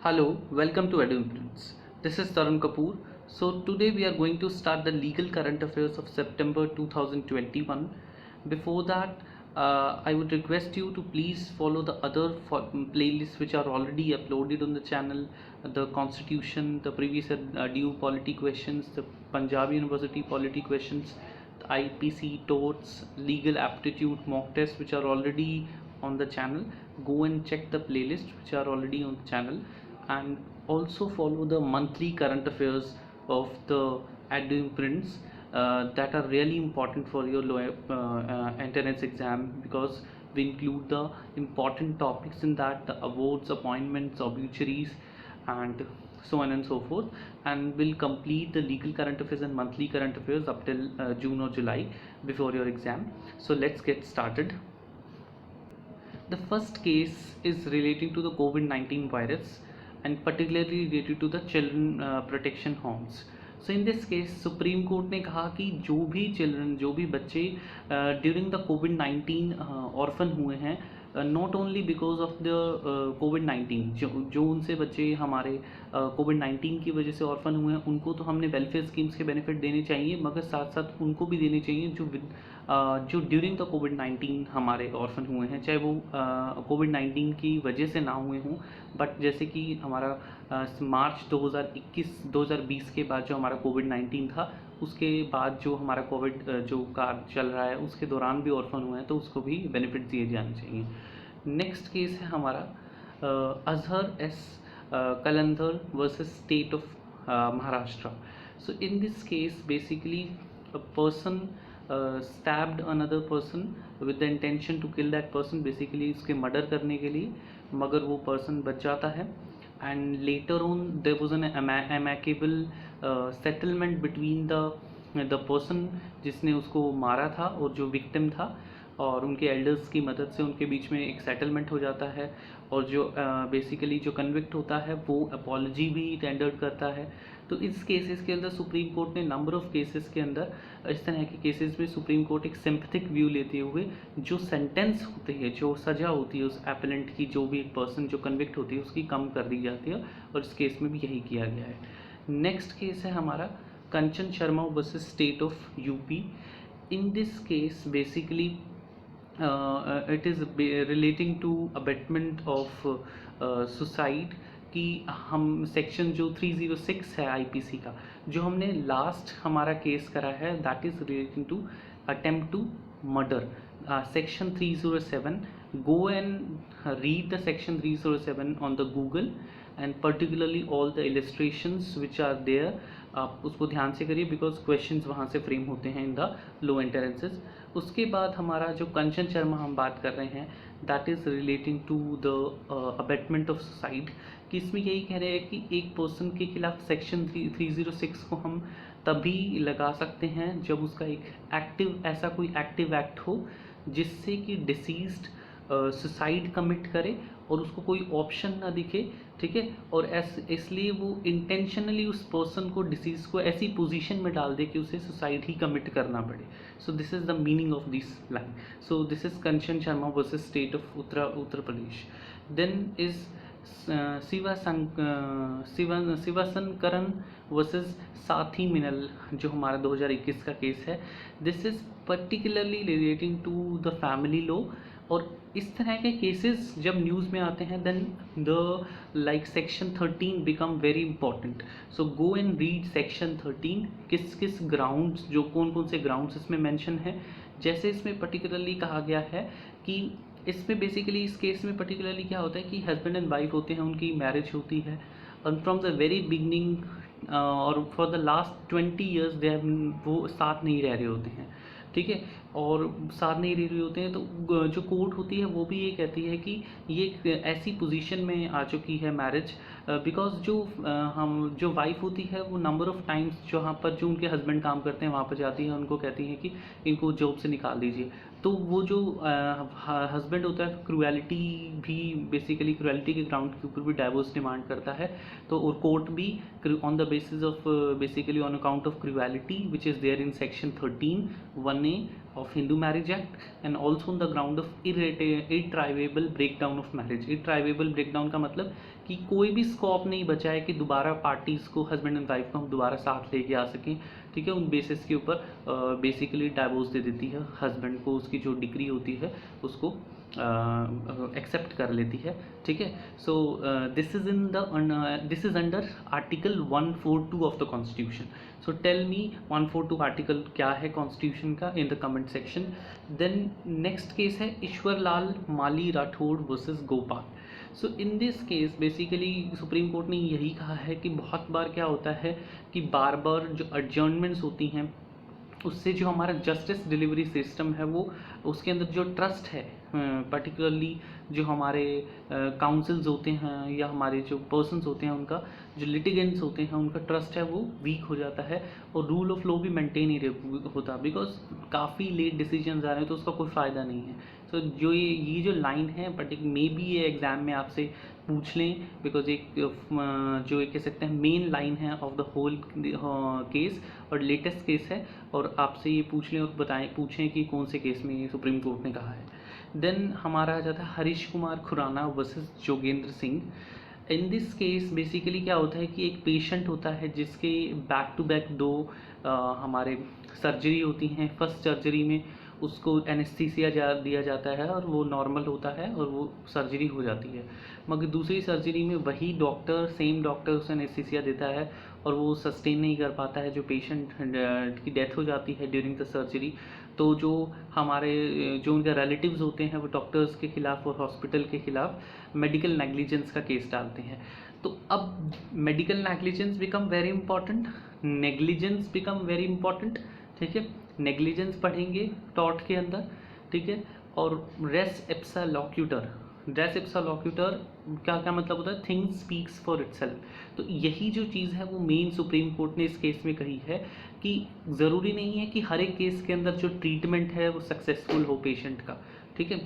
Hello, welcome to EduImprints. This is Tarun Kapoor. So today we are going to start the legal current affairs of September 2021. Before that, I would request you to please follow the other playlists which are already uploaded on the channel: the Constitution, the previous due polity questions, the Punjab University polity questions, the IPC torts, legal aptitude mock tests, which are already on the channel. Go and check the playlist which are already on the channel, and also follow the monthly current affairs of the EduImprints that are really important for your entrance exam, because we include the important topics in that: the awards, appointments, obituaries, and so on and so forth. And we'll complete the legal current affairs and monthly current affairs up till June or July before your exam. So let's get started. The first case is relating to the COVID-19 virus, and particularly related to the children protection homes. So in this case, supreme court ने कहा कि जो भी children, जो भी बच्चे during the covid orphan हुए हैं, not only because of the कोविड-19, जो उनसे बच्चे हमारे कोविड-19 की वजह से ऑर्फन हुए हैं, उनको तो हमने वेलफेयर स्कीम्स के बेनिफिट देने चाहिए, मगर साथ साथ उनको भी देने चाहिए जो ड्यूरिंग द कोविड-19 हमारे ऑर्फन हुए हैं, चाहे वो कोविड-19 की वजह से ना हुए हों, बट जैसे कि हमारा मार्च 2020 के बाद जो हमारा कोविड-19 था, उसके बाद जो हमारा कोविड जो कार्ड चल रहा है उसके दौरान भी ऑर्फन हुए हैं, तो उसको भी बेनिफिट दिए जाने चाहिए। नेक्स्ट केस है हमारा Azhar S Qalandar versus state of Maharashtra. So in this case, basically a person stabbed another person with the intention to kill that person, basically उसके मर्डर करने के लिए, मगर वो पर्सन बच जाता है. And later on there was an amicable settlement between the person जिसने उसको मारा था और जो विक्टिम था, और उनके एल्डर्स की मदद से उनके बीच में एक सेटलमेंट हो जाता है, और जो बेसिकली जो कन्विक्ट होता है वो अपॉलजी भी टेंडर करता है. तो इस केसेस के अंदर सुप्रीम कोर्ट ने नंबर ऑफ केसेस के अंदर, इस तरह के केसेस में सुप्रीम कोर्ट एक सिंपैथिक व्यू लेते हुए जो सेंटेंस होती है, जो सज़ा होती है उस एपेलेंट की, जो भी एक पर्सन जो कन्विक्ट होती है उसकी कम कर दी जाती है, और इस केस में भी यही किया गया है. नेक्स्ट केस है हमारा Kanchan Sharma versus state of UP. In this case basically it is relating to abetment of suicide कि हम सेक्शन जो 306 है आईपीसी का, जो हमने लास्ट हमारा केस करा है, that is relating to attempt to murder, section 307. Go and read the section 307 on the Google, and particularly all the illustrations which are there, आप उसको ध्यान से करिए, बिकॉज क्वेश्चंस वहाँ से फ्रेम होते हैं इन द लो एंट्रेंसेस. उसके बाद हमारा जो कंचन शर्मा हम बात कर रहे हैं, that is relating to the abetment of suicide, कि इसमें यही कह रहे हैं कि एक पर्सन के खिलाफ सेक्शन 306 को हम तभी लगा सकते हैं जब उसका एक ऐसा कोई एक्टिव एक्ट हो जिससे कि डिसीज्ड सुसाइड कमिट करे और उसको कोई ऑप्शन ना दिखे, ठीक है, और इसलिए वो इंटेंशनली उस पर्सन को, डिसीज को ऐसी पोजीशन में डाल दे कि उसे सुसाइड ही कमिट करना पड़े. So this is the meaning of this line. So this is Kanchan Sharma versus state of Uttar Pradesh. Then is Shivshankaran versus Sathi Minal, जो हमारा 2021 का केस है. This is particularly relating to the family law, और इस तरह के केसेस जब न्यूज़ में आते हैं, then the like section 13 become very important. So go and read section 13, किस किस ग्राउंड्स, जो कौन कौन से ग्राउंड्स इसमें मेंशन है. जैसे इसमें पर्टिकुलरली कहा गया है कि इसमें बेसिकली इस केस में पर्टिकुलरली क्या होता है कि हस्बैंड एंड वाइफ होते हैं, उनकी मैरिज होती है, और फ्रॉम द वेरी बिगनिंग और for the last 20 years they वो साथ नहीं रह रहे होते हैं, ठीक है, और साथ नहीं रह रहे होते हैं. तो जो कोर्ट होती है वो भी ये कहती है कि ये एक ऐसी पोजीशन में आ चुकी है मैरिज, बिकॉज जो वाइफ होती है वो नंबर ऑफ टाइम्स जहाँ पर जो उनके हस्बैंड काम करते हैं वहाँ पर जाती है, उनको कहती हैं कि इनको जॉब से निकाल दीजिए. तो वो जो हस्बैंड होता है, क्रूएलिटी भी, बेसिकली क्रूएलिटी के ग्राउंड के ऊपर भी डाइवोर्स डिमांड करता है. तो और कोर्ट भी on the basis of basically on account of cruelty which is there in section 13 1A of Hindu Marriage Act and also on the ground of irretrievable breakdown of marriage. Irretrievable breakdown का मतलब कि कोई भी scope नहीं बचा है कि दोबारा पार्टीज़ को, हस्बैंड एंड वाइफ को हम दोबारा साथ लेके आ सकें, ठीक है। उन बेसिस के ऊपर बेसिकली डाइवोर्स दे देती है हस्बैंड को, उसकी जो डिग्री होती है उसको एक्सेप्ट कर लेती है, ठीक है। So this is under article 142 of the constitution. So tell me 142 article क्या है कॉन्स्टिट्यूशन का in the comment section. Then next case है Ishwar Lal Mali Rathore versus Gopal. So in this case basically supreme court ने यही कहा है कि बहुत बार क्या होता है कि बार बार जो एडजर्नमेंट्स होती हैं उससे जो हमारा जस्टिस डिलीवरी सिस्टम है वो, उसके अंदर जो ट्रस्ट है, पर्टिकुलरली जो हमारे काउंसिल्स होते हैं या हमारे जो पर्सन्स होते हैं उनका, जो लिटिगेंट्स होते हैं उनका ट्रस्ट है वो वीक हो जाता है और रूल ऑफ लॉ भी मेंटेन ही होता, बिकॉज काफ़ी लेट डिसीजन आ रहे हैं तो उसका कोई फ़ायदा नहीं है। सो जो ये जो लाइन है मे बी ये एग्ज़ाम में आपसे पूछ लें, बिकॉज एक जो एक कह सकते हैं मेन लाइन है ऑफ द होल केस और लेटेस्ट केस है, और आपसे ये पूछ लें और पूछें कि कौन से केस में ये सुप्रीम कोर्ट ने कहा है। देन हमारा आ जाता है Harish Kumar Khurana versus Jogendra Singh. In this case basically क्या होता है कि एक पेशेंट होता है जिसके बैक टू बैक दो हमारे सर्जरी होती हैं। फर्स्ट सर्जरी में उसको एनेस्थीसिया दिया जाता है और वो नॉर्मल होता है और वो सर्जरी हो जाती है, मगर दूसरी सर्जरी में वही डॉक्टर, सेम डॉक्टर उसे एनेस्थीसिया देता है और वो सस्टेन नहीं कर पाता है, जो पेशेंट की डेथ हो जाती है ड्यूरिंग द सर्जरी। तो जो उनके रिलेटिव्स होते हैं वो डॉक्टर्स के खिलाफ और हॉस्पिटल के खिलाफ मेडिकल नेग्लिजेंस का केस डालते हैं। तो अब medical negligence become very important, negligence become very important, ठीक है। नेग्लिजेंस पढ़ेंगे टॉर्ट के अंदर, ठीक है। और रेस इप्सा लोक्यूटर, रेस इप्सा लोक्यूटर क्या क्या मतलब होता है, थिंग्स स्पीक्स फॉर इटसेल्फ। तो यही जो चीज़ है वो मेन सुप्रीम कोर्ट ने इस केस में कही है कि ज़रूरी नहीं है कि हर एक केस के अंदर जो ट्रीटमेंट है वो सक्सेसफुल हो पेशेंट का, ठीक है।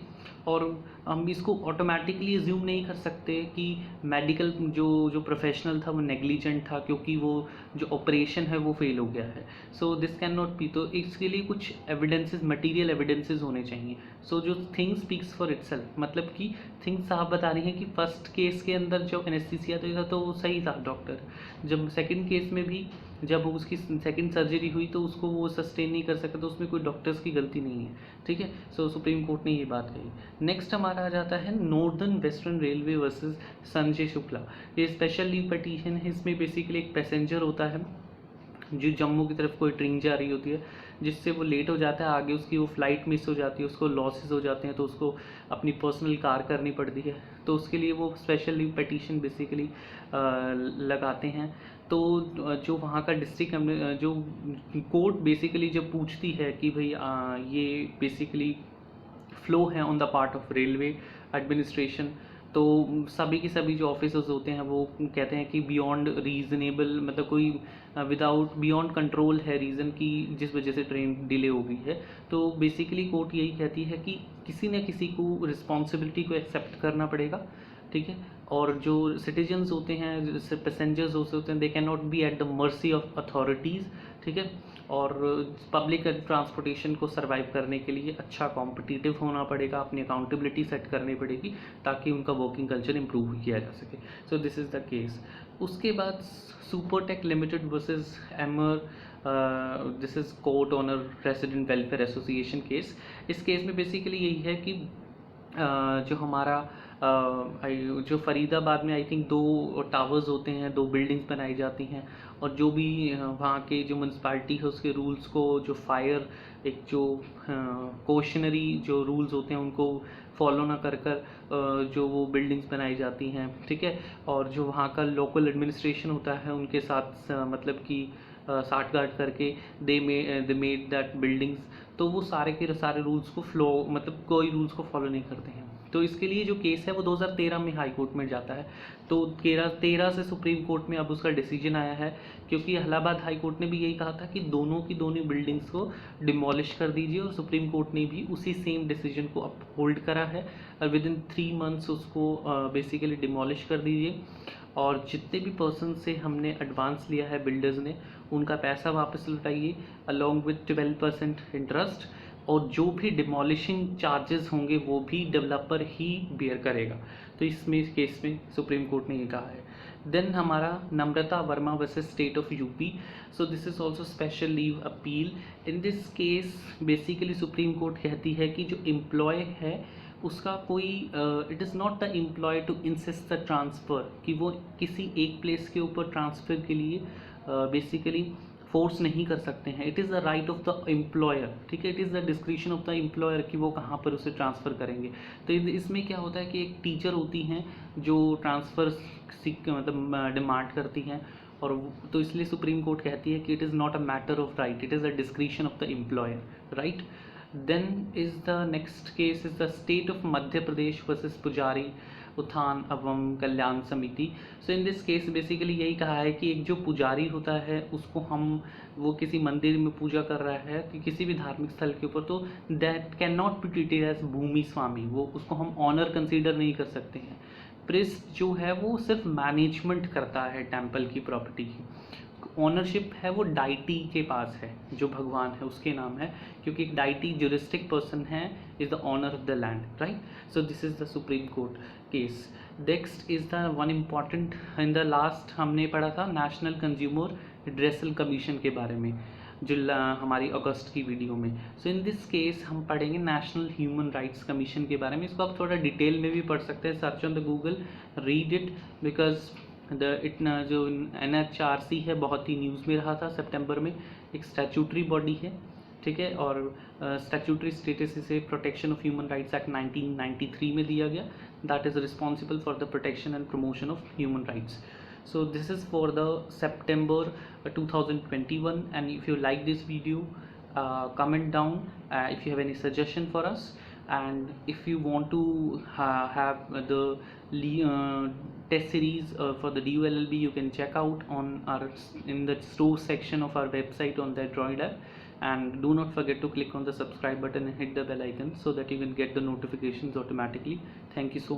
और हम इसको ऑटोमेटिकली एज्यूम नहीं कर सकते कि मेडिकल जो प्रोफेशनल था वो नेग्लिजेंट था क्योंकि वो जो ऑपरेशन है वो फेल हो गया है। So this can not B. तो इसके लिए कुछ एविडेंसेस, मटेरियल एविडेंसेस होने चाहिए। सो जो थिंग स्पीक्स फॉर इटसेल्फ, मतलब कि थिंग्स साफ बता रही हैं कि फर्स्ट केस के अंदर जो एनेस्थीसिया था तो वो सही था डॉक्टर, जब सेकंड केस में भी जब उसकी सेकंड सर्जरी हुई तो उसको वो सस्टेन नहीं कर सका, तो उसमें कोई डॉक्टर्स की गलती नहीं है, ठीक है। सो सुप्रीम कोर्ट ने ये बात कही। नेक्स्ट हमारा आ जाता है northern western railway versus Sanjay Shukla. ये स्पेशल लीव पटिशन है। इसमें बेसिकली एक पैसेंजर होता है जो जम्मू की तरफ कोई ट्रेन जा रही होती है, जिससे वो लेट हो जाता है, आगे उसकी वो फ्लाइट मिस हो जाती है, उसको लॉसेस हो जाते हैं, तो उसको अपनी पर्सनल कार करनी पड़ती है। तो उसके लिए वो स्पेशल लीव पटिशन बेसिकली लगाते हैं। तो जो वहाँ का डिस्ट्रिक्ट जो कोर्ट बेसिकली जब पूछती है कि भाई ये बेसिकली फ्लो है on the part of railway administration, तो सभी के सभी जो ऑफिसर्स होते हैं वो कहते हैं कि बियॉन्ड रीजनेबल, मतलब कोई विदाउट बियॉन्ड कंट्रोल है रीज़न की जिस वजह से ट्रेन डिले हो गई है। तो बेसिकली कोर्ट यही कहती है कि किसी न किसी को रिस्पॉन्सिबिलिटी को एक्सेप्ट करना पड़ेगा, ठीक है। और जो सिटीजन्स होते हैं, जैसे पैसेंजर्स होते हैं, they can not B at the mercy of authorities, ठीक है। और पब्लिक ट्रांसपोर्टेशन को सर्वाइव करने के लिए अच्छा कॉम्पिटिटिव होना पड़ेगा, अपनी अकाउंटेबिलिटी सेट करनी पड़ेगी ताकि उनका वर्किंग कल्चर इंप्रूव किया जा सके। So this is the case. उसके बाद Supertech limited versus Emerald, this is court owner resident welfare association case. इस केस में बेसिकली यही है कि जो हमारा जो फरीदाबाद में आई थिंक 2 टावर्स होते हैं, 2 बिल्डिंग्स बनाई जाती हैं, और जो भी वहाँ के जो म्यूनसिपाल्टी है उसके रूल्स को, जो फायर एक जो कोशनरी जो रूल्स होते हैं उनको फॉलो ना कर जो वो बिल्डिंग्स बनाई जाती हैं, ठीक है। और जो वहाँ का लोकल एडमिनिस्ट्रेशन होता है उनके साथ मतलब कि साठगांठ करके दे मेड दैट बिल्डिंग्स, तो वो सारे के सारे रूल्स को मतलब कोई रूल्स को फॉलो नहीं करते हैं। तो इसके लिए जो केस है वो 2013 में हाई कोर्ट में जाता है। तो 13 से सुप्रीम कोर्ट में अब उसका डिसीजन आया है, क्योंकि इलाहाबाद हाई कोर्ट ने भी यही कहा था कि दोनों की दोनों बिल्डिंग्स को डिमोलिश कर दीजिए, और सुप्रीम कोर्ट ने भी उसी सेम डिसीजन को अपहोल्ड करा है और विद इन 3 मंथ्स उसको बेसिकली डिमोलिश कर दीजिए। और जितने भी पर्सन से हमने एडवांस लिया है बिल्डर्स ने, उनका पैसा वापस लौटाइए अलॉन्ग विथ 12% इंटरेस्ट, और जो भी डिमोलिशिंग चार्जेस होंगे वो भी डेवलपर ही बेयर करेगा। तो इसमें इस केस में सुप्रीम कोर्ट ने ये कहा है। देन हमारा Namrata Verma versus state of UP. So this is also special leave appeal. In this case basically supreme court कहती है कि जो एम्प्लॉय है उसका कोई it is not the employ to insist the transfer, कि वो किसी एक प्लेस के ऊपर ट्रांसफ़र के लिए बेसिकली फोर्स नहीं कर सकते हैं। It is the right of the employer, ठीक है, it is the description of the employer कि वो कहाँ पर उसे ट्रांसफ़र करेंगे। तो इसमें क्या होता है कि एक टीचर होती हैं जो ट्रांसफ़र मतलब डिमांड करती हैं, और तो इसलिए सुप्रीम कोर्ट कहती है कि it is not a matter of right, it is a description of the employer, right. Then is the next case is the state of Madhya Pradesh versus पुजारी उत्थान एवं कल्याण समिति। सो इन दिस केस बेसिकली यही कहा है कि एक जो पुजारी होता है उसको वो किसी मंदिर में पूजा कर रहा है कि किसी भी धार्मिक स्थल के ऊपर, तो that can not be treated as भूमि स्वामी, वो उसको हम ऑनर कंसीडर नहीं कर सकते हैं। प्रिस्ट जो है वो सिर्फ मैनेजमेंट करता है टेम्पल की प्रॉपर्टी की, ओनरशिप है वो डाइटी के पास है, जो भगवान है उसके नाम है, क्योंकि एक डाइटी ज्यूरिस्टिक पर्सन है, is the honour of the land, right. So this is the supreme court case. Next is the one important, in the last हमने पढ़ा था नेशनल कंज्यूमर रिड्रेसल कमीशन के बारे में, जो हमारी अगस्त की वीडियो में। सो इन दिस केस हम पढ़ेंगे नेशनल ह्यूमन राइट्स कमीशन के बारे में। इसको आप थोड़ा डिटेल में भी पढ़ सकते हैं, search on the Google, read it, because इतना जो NHRC है बहुत ही न्यूज़ में रहा था सितंबर में। एक स्टैट्यूटरी बॉडी है, ठीक है, और स्टैट्यूटरी स्टेटस इसे protection of human rights act 1993 में दिया गया, that is responsible for the protection and promotion of human rights. So this is for the September 2021, and if you like this video, comment down if you have any suggestion for us, and if you want to have the test series for the DULLB, you can check out on in the store section of our website on the Android app, and do not forget to click on the subscribe button and hit the bell icon so that you can get the notifications automatically. Thank you so much.